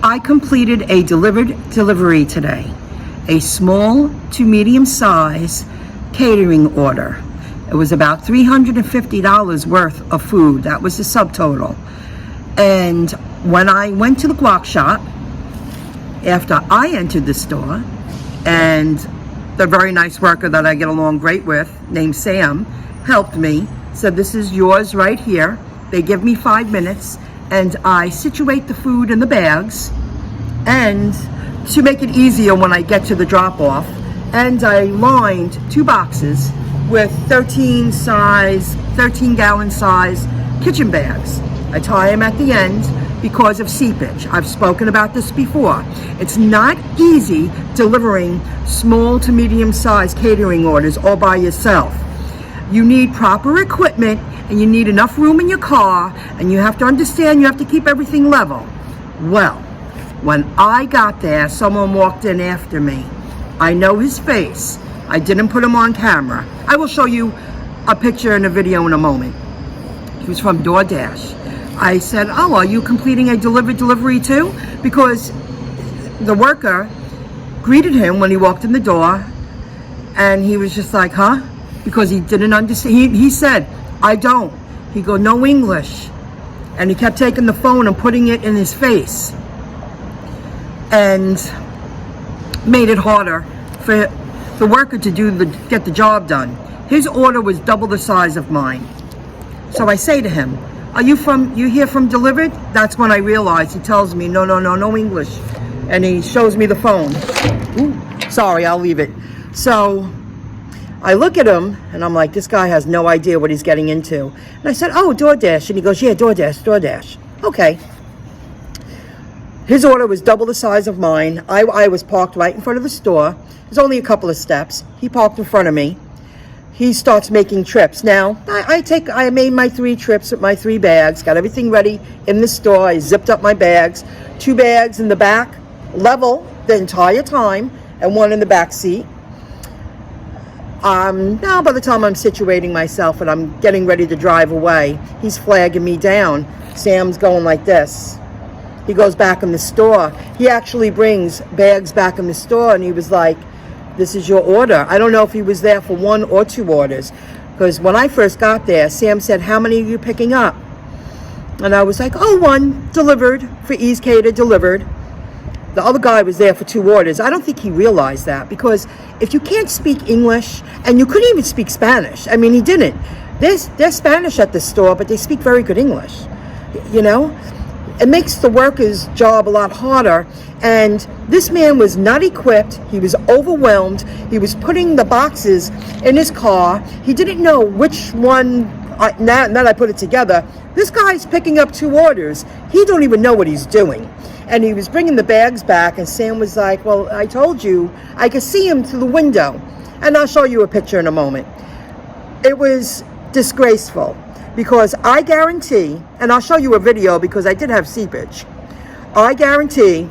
I completed a delivered delivery today, a small to medium size catering order. It was about $350 worth of food. That was the subtotal. And when I went to the guac shop, after I entered the store, and the very nice worker that I get along great with, named Sam, helped me, said, this is yours right here. They give me 5 minutes, and I situate the food in the bags, and to make it easier when I get to the drop-off, and I lined 2 boxes with 13-gallon size kitchen bags. I tie them at the end because of seepage. I've spoken about this before. It's not easy delivering small to medium sized catering orders all by yourself. You need proper equipment, and you need enough room in your car, and you have to understand you have to keep everything level. Well, when I got there, someone walked in after me. I know his face. I didn't put him on camera. I will show you a picture and a video in a moment. He was from DoorDash. I said, oh, are you completing a delivery too? Because the worker greeted him when he walked in the door, and he was just like, huh? Because he didn't understand. He said, I don't. He go, no English. And he kept taking the phone and putting it in his face, and made it harder for the worker to get the job done. His order was double the size of mine. So I say to him, are you here from Delivered? That's when I realized. He tells me, no English. And he shows me the phone. Ooh, sorry, I'll leave it. So I look at him, and I'm like, this guy has no idea what he's getting into. And I said, oh, DoorDash. And he goes, yeah, DoorDash. Okay. His order was double the size of mine. I was parked right in front of the store. There's only a couple of steps. He parked in front of me. He starts making trips. Now, I made my 3 trips with my 3 bags, got everything ready in the store. I zipped up my bags, 2 bags in the back, level the entire time, and 1 in the back seat. Now by the time I'm situating myself and I'm getting ready to drive away, he's flagging me down. Sam's going like this. He goes back in the store. He actually brings bags back in the store, and he was like, this is your order. I don't know if he was there for 1 or 2 orders, because when I first got there, Sam said, how many are you picking up? And I was like, oh, 1 delivered for Ease Cater delivered. The other guy was there for 2 orders. I don't think he realized that, because if you can't speak English, and you couldn't even speak Spanish, I mean, he didn't. There's Spanish at the store, but they speak very good English, you know? It makes the worker's job a lot harder. And this man was not equipped. He was overwhelmed. He was putting the boxes in his car. He didn't know which one. Now that I put it together, this guy's picking up 2 orders. He don't even know what he's doing. And he was bringing the bags back, and Sam was like, well, I told you. I could see him through the window. And I'll show you a picture in a moment. It was disgraceful. Because I guarantee, and I'll show you a video because I did have seepage. I guarantee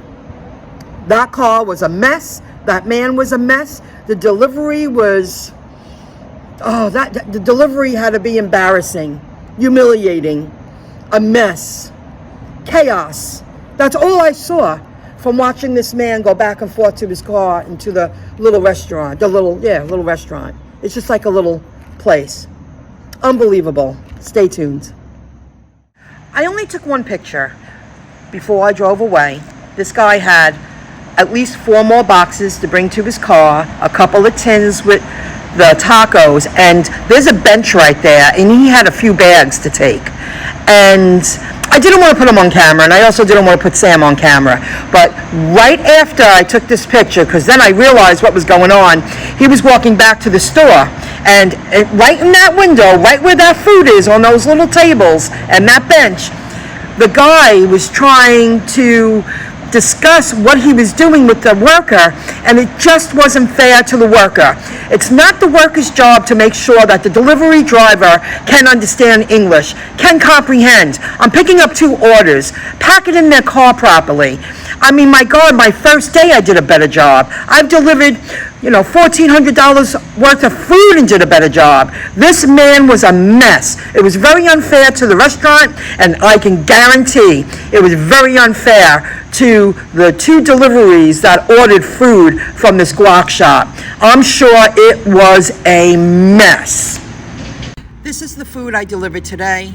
that car was a mess. That man was a mess. The delivery was, the delivery had to be embarrassing, humiliating, a mess, chaos. That's all I saw from watching this man go back and forth to his car and to the little restaurant, little restaurant. It's just like a little place. Unbelievable. Stay tuned. I only took 1 picture before I drove away. This guy had at least 4 more boxes to bring to his car, a couple of tins with the tacos, and there's a bench right there, and he had a few bags to take. And I didn't want to put him on camera, and I also didn't want to put Sam on camera. But right after I took this picture, because then I realized what was going on, he was walking back to the store. And right in that window, right where that food is, on those little tables and that bench, the guy was trying to discuss what he was doing with the worker, and it just wasn't fair to the worker. It's not the worker's job to make sure that the delivery driver can understand English, can comprehend. I'm picking up 2 orders, pack it in their car properly. I mean, my God, my first day I did a better job. I've delivered $1,400 worth of food and did a better job. This man was a mess. It was very unfair to the restaurant, and I can guarantee it was very unfair to the 2 deliveries that ordered food from this guac shop. I'm sure it was a mess. This is the food I delivered today.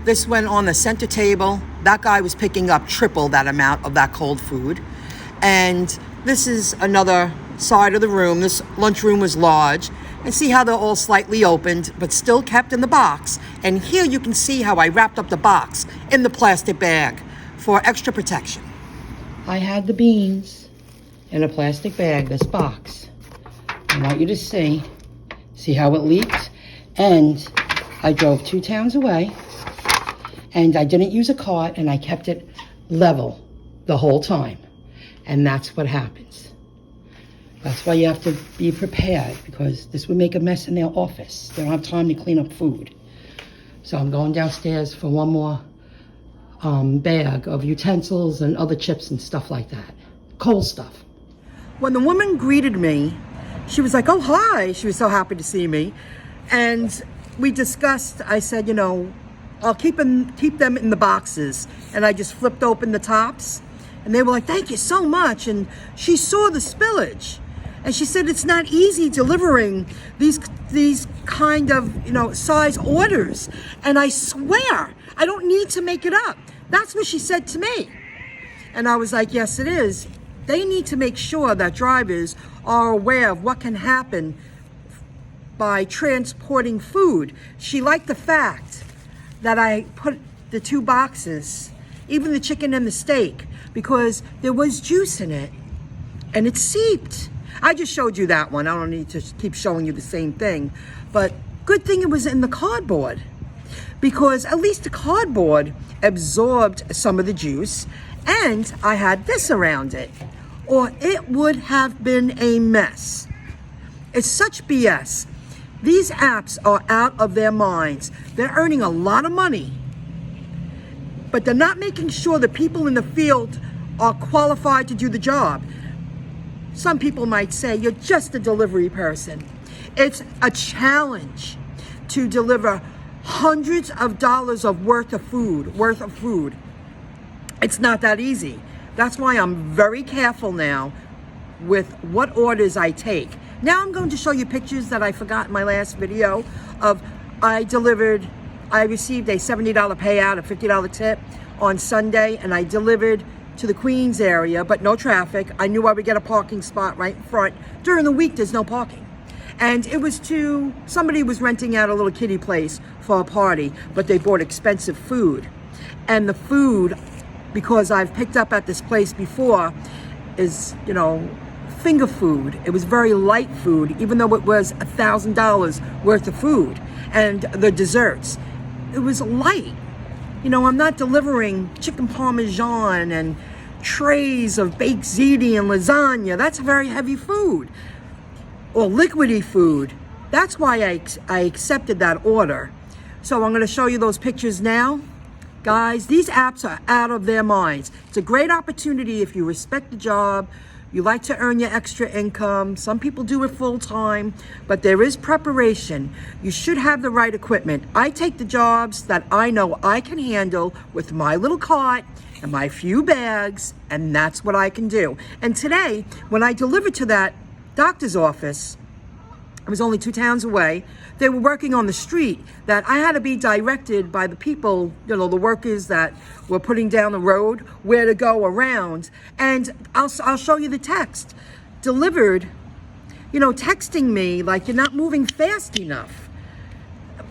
This went on the center table. That guy was picking up triple that amount of that cold food. And this is another side of the room. This lunchroom was large. And see how they're all slightly opened, but still kept in the box. And here you can see how I wrapped up the box in the plastic bag for extra protection. I had the beans in a plastic bag, this box. I want you to see how it leaked. And I drove 2 towns away, and I didn't use a cart, and I kept it level the whole time. And that's what happens. That's why you have to be prepared, because this would make a mess in their office. They don't have time to clean up food. So I'm going downstairs for one more bag of utensils and other chips and stuff like that. Cold stuff. When the woman greeted me, she was like, "Oh, hi." She was so happy to see me. And we discussed, I said, I'll keep them in the boxes. And I just flipped open the tops. And they were like, "Thank you so much." And she saw the spillage. And she said, it's not easy delivering these kind of, size orders. And I swear, I don't need to make it up. That's what she said to me. And I was like, yes, it is. They need to make sure that drivers are aware of what can happen by transporting food. She liked the fact that I put the 2 boxes, even the chicken and the steak, because there was juice in it and it seeped. I just showed you that one. I don't need to keep showing you the same thing. But good thing it was in the cardboard, because at least the cardboard absorbed some of the juice, and I had this around it, or it would have been a mess. It's such BS. These apps are out of their minds. They're earning a lot of money, but they're not making sure the people in the field are qualified to do the job. Some people might say, you're just a delivery person. It's a challenge to deliver hundreds of dollars worth of food. It's not that easy. That's why I'm very careful now with what orders I take. Now I'm going to show you pictures that I forgot in my last video of I received a $70 payout, a $50 tip on Sunday, and I delivered to the Queens area, but no traffic. I knew I would get a parking spot right in front. During the week, there's no parking. And it was somebody was renting out a little kiddie place for a party, but they bought expensive food. And the food, because I've picked up at this place before, is, finger food. It was very light food, even though it was $1,000 worth of food. And the desserts, it was light. I'm not delivering chicken parmesan and trays of baked ziti and lasagna. That's very heavy food. Or liquidy food. That's why I accepted that order. So I'm going to show you those pictures now. Guys, these apps are out of their minds. It's a great opportunity if you respect the job, you like to earn your extra income. Some people do it full time, but there is preparation. You should have the right equipment. I take the jobs that I know I can handle with my little cart and my few bags, and that's what I can do. And today, when I delivered to that doctor's office, it was only 2 towns away. They were working on the street that I had to be directed by the people, the workers that were putting down the road, where to go around. And I'll show you the text. Delivered, texting me like you're not moving fast enough.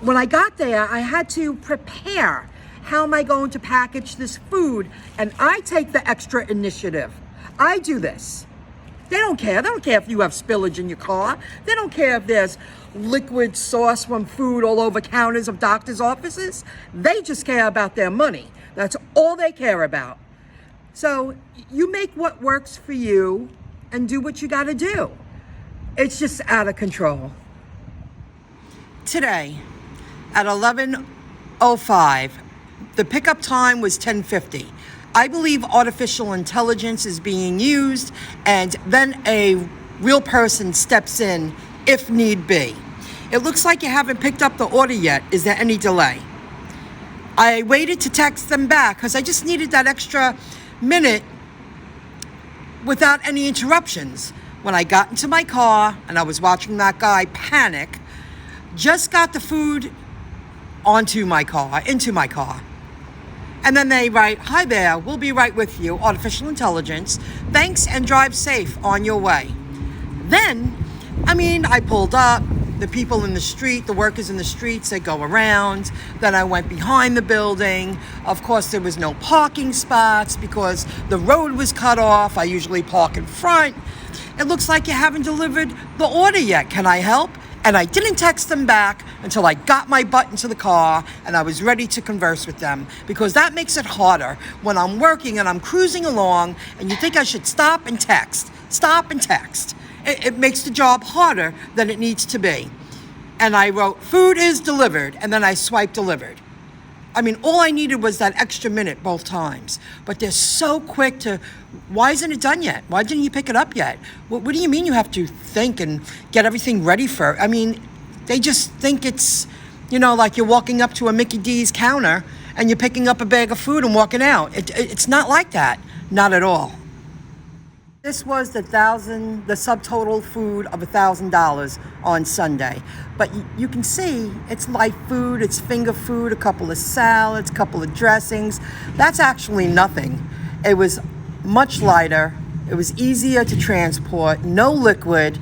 When I got there, I had to prepare. How am I going to package this food? And I take the extra initiative. I do this. They don't care. They don't care if you have spillage in your car. They don't care if there's liquid sauce from food all over counters of doctors' offices. They just care about their money. That's all they care about. So you make what works for you and do what you got to do. It's just out of control. Today at 11:05, the pickup time was 10:50. I believe artificial intelligence is being used, and then a real person steps in if need be. It looks like you haven't picked up the order yet. Is there any delay? I waited to text them back because I just needed that extra minute without any interruptions. When I got into my car and I was watching that guy panic, just got the food into my car. And then they write, "Hi there, we'll be right with you, artificial intelligence. Thanks and drive safe on your way." Then, I pulled up. The people in the street, the workers in the streets, they go around. Then I went behind the building. Of course, there was no parking spots because the road was cut off. I usually park in front. It looks like you haven't delivered the order yet. Can I help? And I didn't text them back until I got my butt into the car and I was ready to converse with them, because that makes it harder when I'm working and I'm cruising along and you think I should stop and text. It makes the job harder than it needs to be. And I wrote, "Food is delivered," and then I swiped delivered. All I needed was that extra minute both times. But they're so quick to, why isn't it done yet? Why didn't you pick it up yet? What do you mean you have to think and get everything ready for? They just think it's, like you're walking up to a Mickey D's counter and you're picking up a bag of food and walking out. It's not like that. Not at all. This was the subtotal food of $1,000 on Sunday. But you can see it's light food, it's finger food, a couple of salads, a couple of dressings. That's actually nothing. It was much lighter, it was easier to transport, no liquid,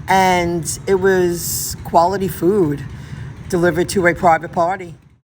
and it was quality food delivered to a private party.